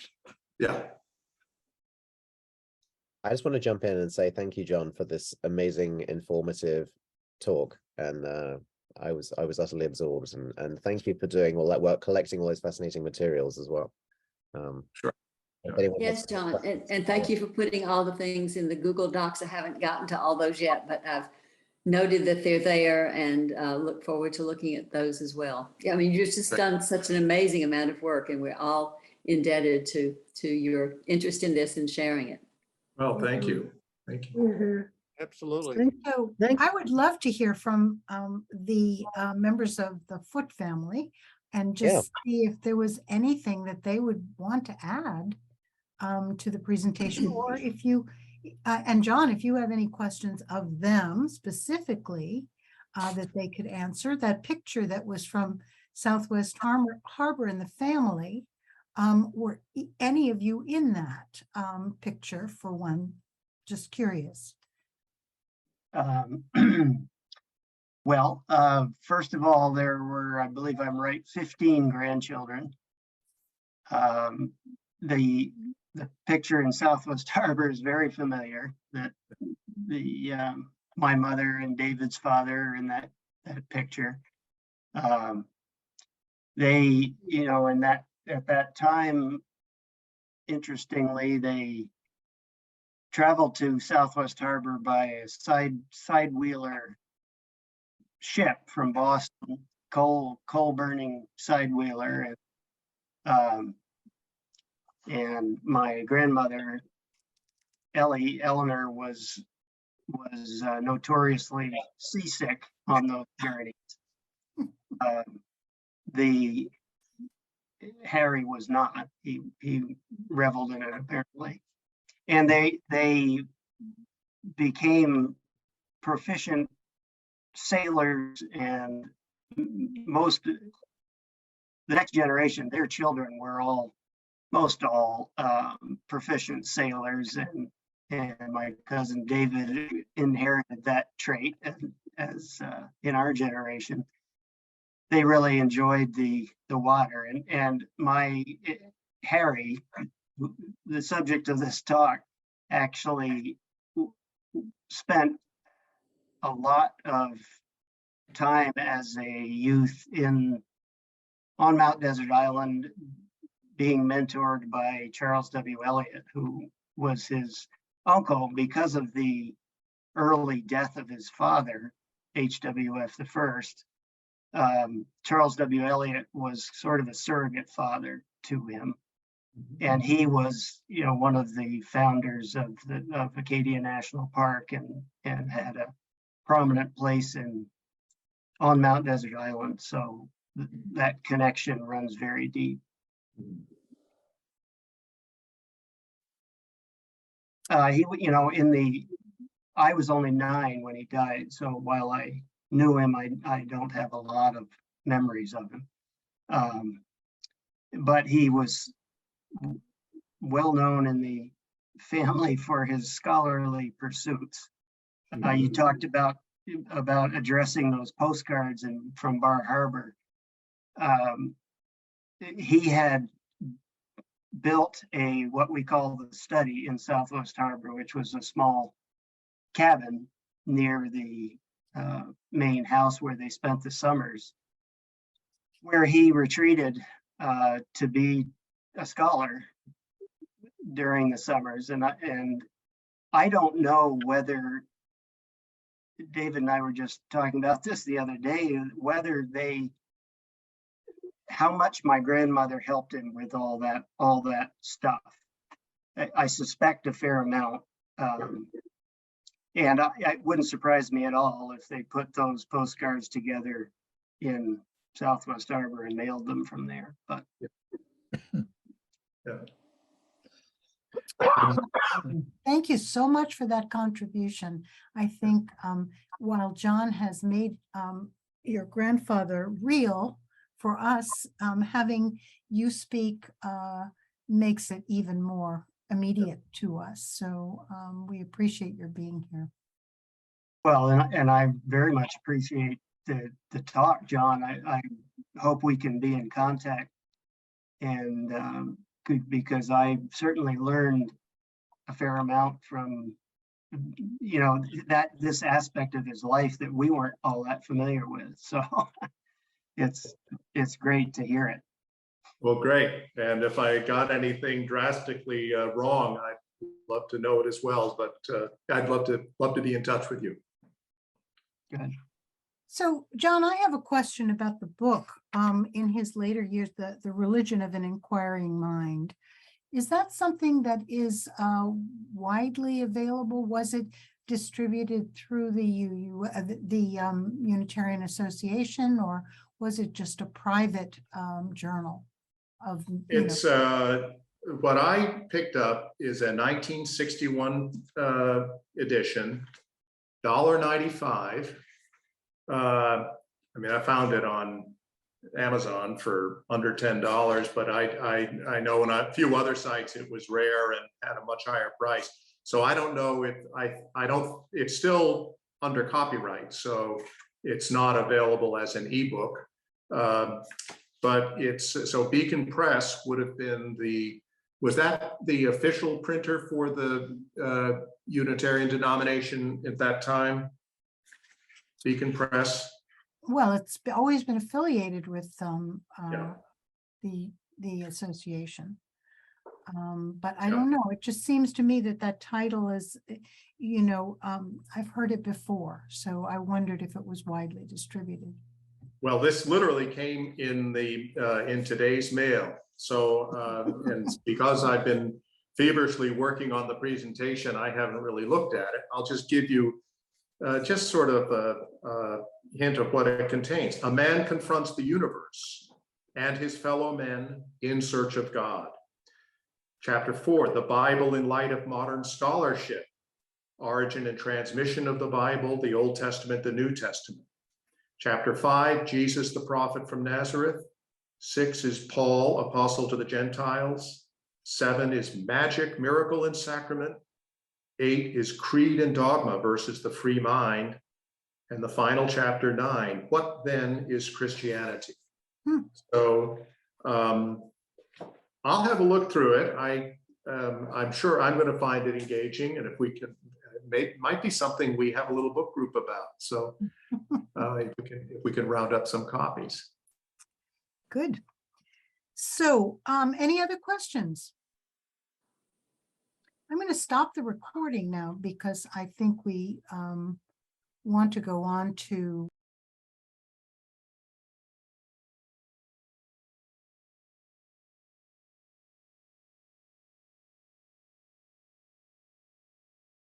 Yeah. I just want to jump in and say thank you, John, for this amazing, informative talk. And I was utterly absorbed. And thank you for doing all that work, collecting all those fascinating materials as well. Sure. Yes, John, and thank you for putting all the things in the Google Docs. I haven't gotten to all those yet, but I've noted that they're there and look forward to looking at those as well. Yeah, I mean, you've just done such an amazing amount of work, and we're all indebted to your interest in this and sharing it. Well, thank you. Thank you. Absolutely. So I would love to hear from the members of the Foote family and just see if there was anything that they would want to add to the presentation, or if you, and John, if you have any questions of them specifically that they could answer. That picture that was from Southwest Harbor and the family, were any of you in that picture, for one? Just curious. Well, first of all, there were, I believe I'm right, 15 grandchildren. The picture in Southwest Harbor is very familiar. That my mother and David's father are in that picture. They, you know, at that time, interestingly, they traveled to Southwest Harbor by a side wheeler ship from Boston, coal burning side wheeler. And my grandmother, Eleanor, was notoriously seasick on those journeys. The Harry was not. He reveled in it apparently, and they became proficient sailors, and most the next generation, their children were most all proficient sailors, and my cousin David inherited that trait as in our generation. They really enjoyed the water, and my Harry, the subject of this talk, actually spent a lot of time as a youth on Mount Desert Island, being mentored by Charles W. Eliot, who was his uncle because of the early death of his father, HWF the First. Charles W. Eliot was sort of a surrogate father to him, and he was, one of the founders of Acadia National Park, and had a prominent place on Mount Desert Island. So that connection runs very deep. I was only 9 when he died, so while I knew him, I don't have a lot of memories of him. But he was well known in the family for his scholarly pursuits. You talked about addressing those postcards from Bar Harbor. He had built what we call the study in Southwest Harbor, which was a small cabin near the main house where they spent the summers, where he retreated to be a scholar during the summers. And I don't know whether, David and I were just talking about this the other day, how much my grandmother helped him with all that stuff. I suspect a fair amount. And it wouldn't surprise me at all if they put those postcards together in Southwest Harbor and mailed them from there. But Yeah. Thank you so much for that contribution. I think while John has made your grandfather real for us, having you speak makes it even more immediate to us. So we appreciate your being here. well, and I very much appreciate the talk, John. I hope we can be in contact, and because I certainly learned a fair amount from this aspect of his life that we weren't all that familiar with. So it's great to hear it. Well, great. And if I got anything drastically wrong, I'd love to know it as well. But I'd love to be in touch with you. Good. So, John, I have a question about the book. In his later years, the Religion of an Inquiring Mind. Is that something that is widely available? Was it distributed through the Unitarian Association, or was it just a private journal of? It's what I picked up is a 1961 edition, $1.95. I mean, I found it on Amazon for under $10, but I know on a few other sites it was rare and had a much higher price. So I don't know if it's still under copyright, so it's not available as an ebook. But so Beacon Press would have been was that the official printer for the Unitarian denomination at that time? Beacon Press? Well, it's always been affiliated with Yeah. the association. But I Yeah. don't know, it just seems to me that that title is, I've heard it before, so I wondered if it was widely distributed. Well, this literally came in today's mail. So, and because I've been feverishly working on the presentation, I haven't really looked at it. I'll just give you just sort of a hint of what it contains. A man confronts the universe and his fellow men in search of God. Chapter 4, the Bible in light of modern scholarship. Origin and transmission of the Bible, the Old Testament, the New Testament. Chapter 5, Jesus the prophet from Nazareth. 6 is Paul, apostle to the Gentiles. 7 is magic, miracle, and sacrament. 8 is creed and dogma versus the free mind. And the final chapter 9, what then is Christianity? So I'll have a look through it. I'm sure I'm going to find it engaging, and if we can, it might be something we have a little book group about. So if we can round up some copies. Good. So, any other questions? I'm going to stop the recording now because I think we want to go on to